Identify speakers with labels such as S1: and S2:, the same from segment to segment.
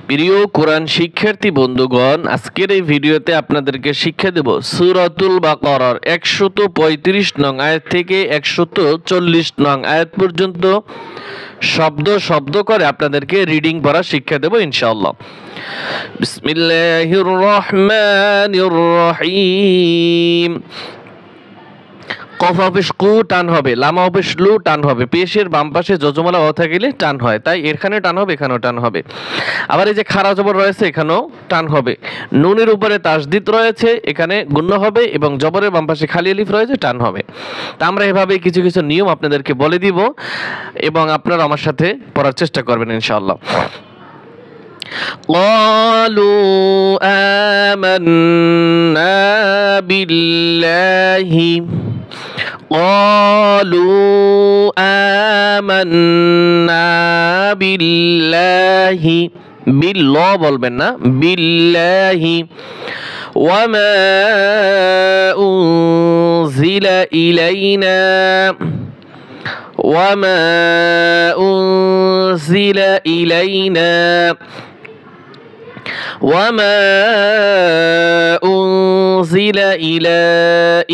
S1: প্রিয় কোরআন শিক্ষার্থী বন্ধুগণ, আজকের এই ভিডিওতে আপনাদেরকে শিক্ষা দেব সূরাতুল বাকারার 135 নং আয়াত থেকে 140 নং আয়াত পর্যন্ত শব্দ শব্দ করে আপনাদেরকে রিডিং পড়া শিক্ষা দেব ইনশাআল্লাহ। বিসমিল্লাহির রহমানির রহিম। কফ অফিস কু টান হবে, লামা অফিস লু টান হবে, পেশের বাম পাশে যজমালা অ থাকলে টান হয়, তাই এখানে টান হবে, এখানেও টান হবে। আবার এই যে খাড়া জবর রয়েছে এখানেও টান হবে। নুনের উপরে তাসদিদ রয়েছে, এখানে গুণ্য হবে, এবং জবরের বাম পাশে খালি আলিফ রয়েছে, টান হবে। তা আমরা এভাবে কিছু কিছু নিয়ম আপনাদেরকে বলে দিব এবং আপনারা আমার সাথে পড়ার চেষ্টা করবেন ইনশাআল্লাহ। قالوا آمنا بالله قالوا آمنا بالله بالله বলবেন না, বিল্লাহি وما أنزل إلينا وما أنزل إلينا وما أنزل إلى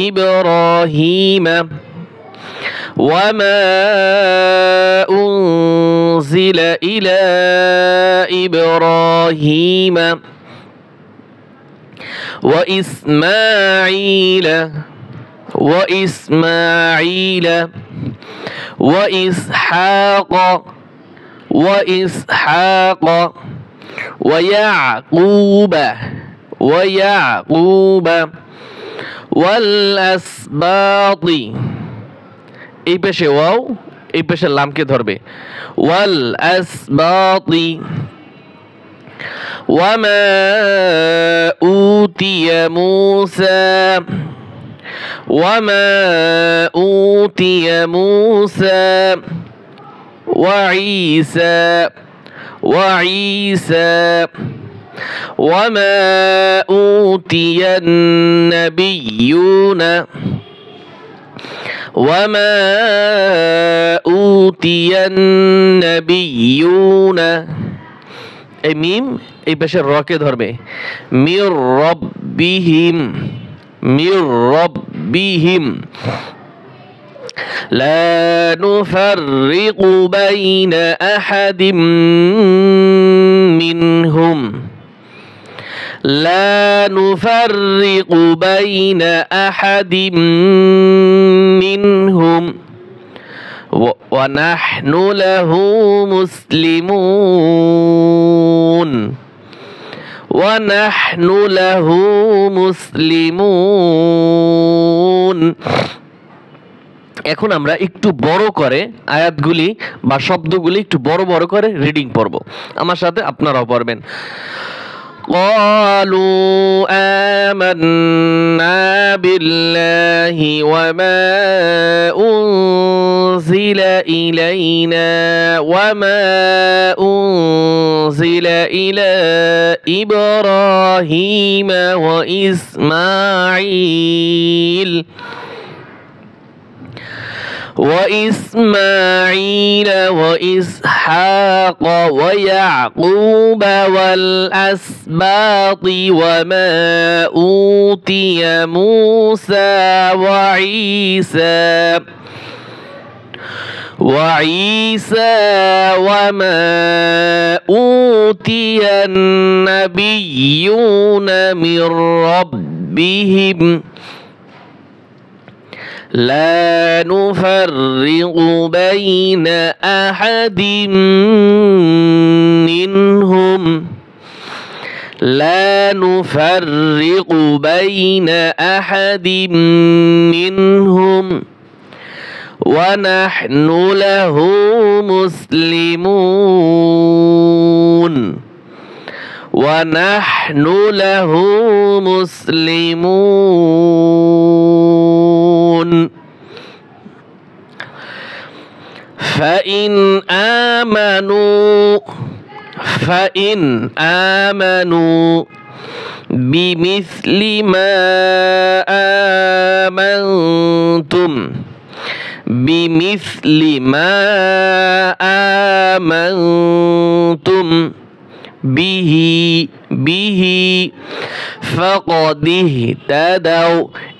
S1: إبراهيم وما أنزل إلى إبراهيم وإسماعيل وإسماعيل وإسحاق وإسحاق ويعقوب ويعقوب والأسباط এই পেশে ওয়াও, এই পেশে লামকে ধরবে, ওয়াল আসবাতি ওয়ামা উতিয়া মূসা ওয়ামা উতিয়া মূসা وعيسى وعيسى وما أوتي النبيون وما أوتي النبيون এই মিম এই পাশে রকে ধরবে, মির রব্বিহিম মির রব্বিহিম لا نفرق بين أحد منهم لا نفرق بين أحد منهم ونحن له مسلمون ونحن له مسلمون। এখন আমরা একটু বড় করে আয়াতগুলি বা শব্দগুলি একটু বড় বড় করে রিডিং পড়ব, আমার সাথে আপনারাও পড়বেন। قالوا آمنا بالله وما أنزل إلينا وما أنزل إلى إبراهيم وإسماعيل وإسماعيل وإسحاق ويعقوب والأسباط وما أوتي موسى وعيسى وما أوتي النبيون من ربهم لا نفرق بين أحد منهم لا نفرق بين أحد منهم ونحن له مسلمون ونحن له مسلمون فإن آمنوا بمثل ما آمنتم بمثل ما آمنتم বিহি বিহি ফাকাদিহ তাদাও।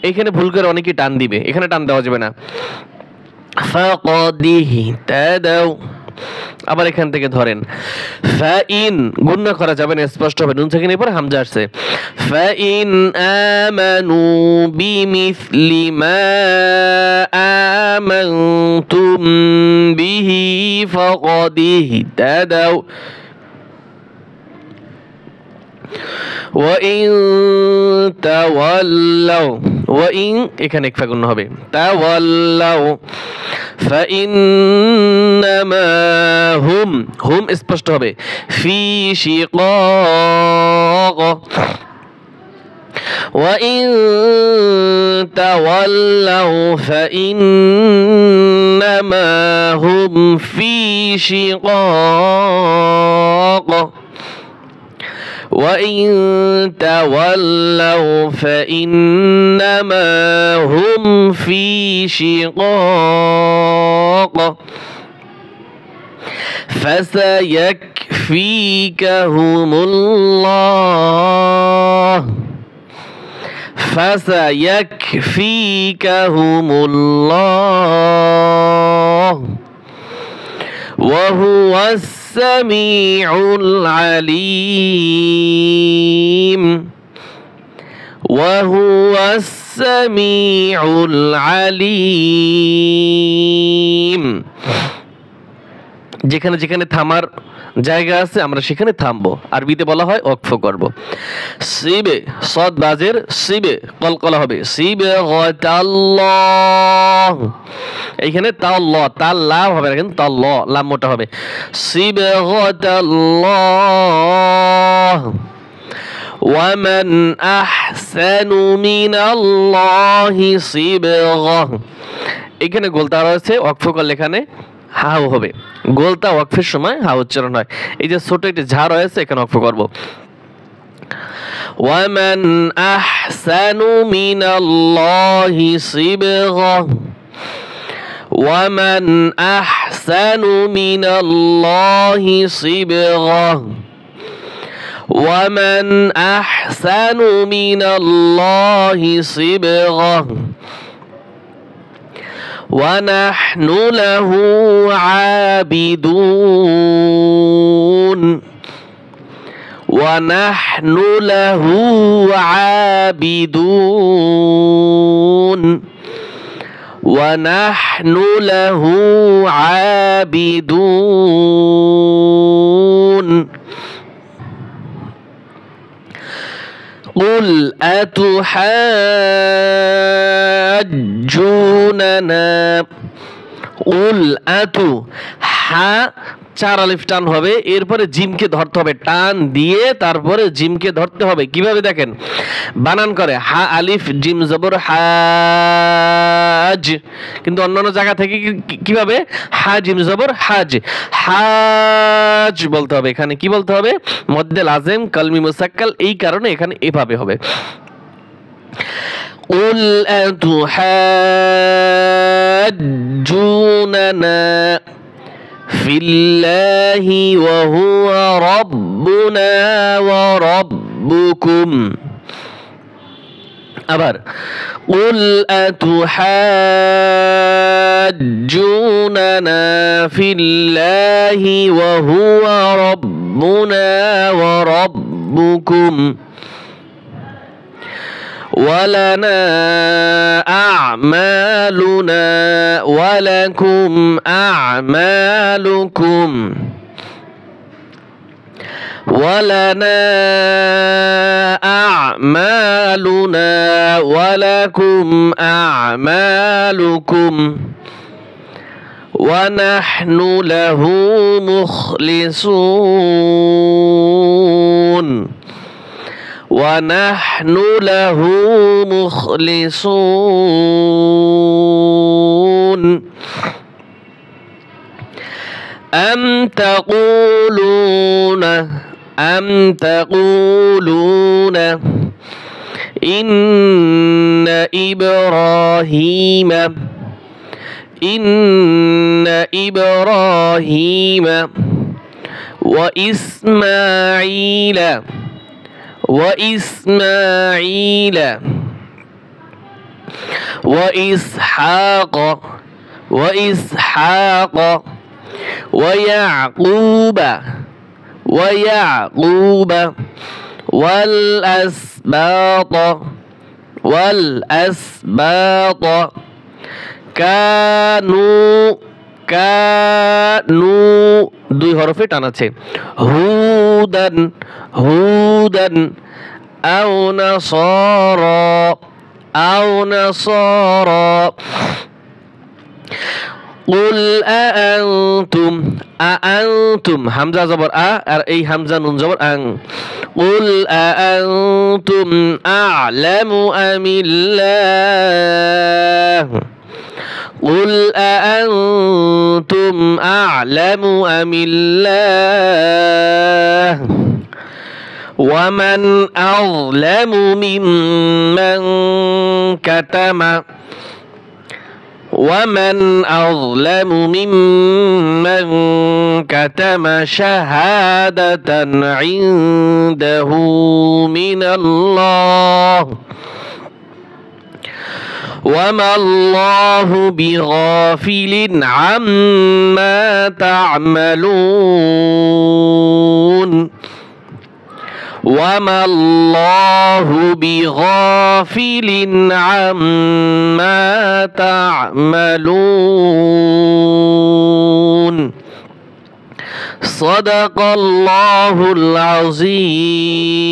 S1: এখানে ভুল করে অনেকে টান দিবে, এখানে টান দেওয়া যাবে না। ফাকাদিহ তাদাও। আবার এখান থেকে ধরেন ফাইন, গুণনা করা যাবে না, স্পষ্ট হবে। নুন সাকিনের পরে হামজা আসছে। ফাইন আমানু বিমিসলি মা আমানতুম বিহি ফাকাদিহ তাদাও। ওয়াইন তাওয়াল্লাও, ওয়াইন এখানে ইকফা গুণ হবে। তাওয়াল্লাও ফাইন্নামা হুম, হুম স্পষ্ট হবে। ফি শিকাক। ওয়াইন তাওয়াল্লাও ফাইন্নামা হুম ফি শিকাক। وَإِن تَوَلَّوْا فَإِنَّمَا هُمْ فِي شِقَاقٍ فَسَيَكْفِيكَهُمُ اللَّهُ فَسَيَكْفِيكَهُمُ اللَّهُ وَهُوَ السميع العليم وهو السميع العليم। যেখানে যেখানে থামার জায়গা আছে আমরা সেখানে থামবো। আরবিতে বলা হয় ওয়াকফ করব। সিবে সদ বাজের সিবে কলকলা হবে। সিবে গাতাল্লাহ, এইখানে তাল্লাহ তাল্লাহ হবে না, কিন্তু তাল্লাহ লাম মোটা হবে। সিবে গাতাল্লাহ ওয়ামান আহসানু মিনাল্লাহি সিবগাহ। এখানে গোলতা রয়েছে, ওয়াকফ করলে এখানে হাউ হবে। গোলতা ওয়াকফের সময় হা উচ্চারণ হয়। এই যে ছোট একটি ঝা রয়েছে, এখানে ওয়াকফ করব। ওয়ামান আহসানু মিনাল্লাহি সিবগাহ ওয়ামান আহসানু মিনাল্লাহি সিবগাহ ওয়ামান আহসানু মিনাল্লাহি সিবগাহ ونحن له عابدون ونحن له عابدون ونحن له عابدون قل أتحاجوننا قل أتو হা চার আলিফ টান হবে, এরপরে জিমকে ধরতে হবে, টান দিয়ে তারপরে জিমকে ধরতে হবে। কিভাবে দেখেন, বানান করে হা আলিফ জিম জবর হাজ, কিন্তু অন্যান্য জায়গা থেকে কিভাবে হা জিম জবর হাজ, হাজ বলতে হবে। এখানে কি বলতে হবে, মধ্যে লাজেম কলমি মুসাক্কাল, এই কারণে এখানে এভাবে হবে। قل أتحاجوننا في الله وهو ربنا وربكم। আবার قل أتحاجوننا في الله وهو ربنا وربكم ولنا أعمالنا ولكم أعمالكم ولنا أعمالنا ولكم أعمالكم ونحن له مخلصون ونحن له مخلصون أم تقولون إن إبراهيم وإسماعيل وإسماعيل وإسحاق وإسحاق ويعقوب ويعقوب والأسباط والأسباط كانوا كانوا দুই হরফে টান আছে হুদান হুদান আও নাসারা আও নাসারা قل أأنتم أأنتم হামজা জবর আ আর এই হামজা নুন জবর আং قل أأنتم أعلم أم الله قل أأنتم أعلم أم الله ومن أظلم ممن كتم ومن أظلم ممن كتم شهادة عنده من الله وما الله بغافل عما تعملون وما الله بغافل عما تعملون صدق الله العظيم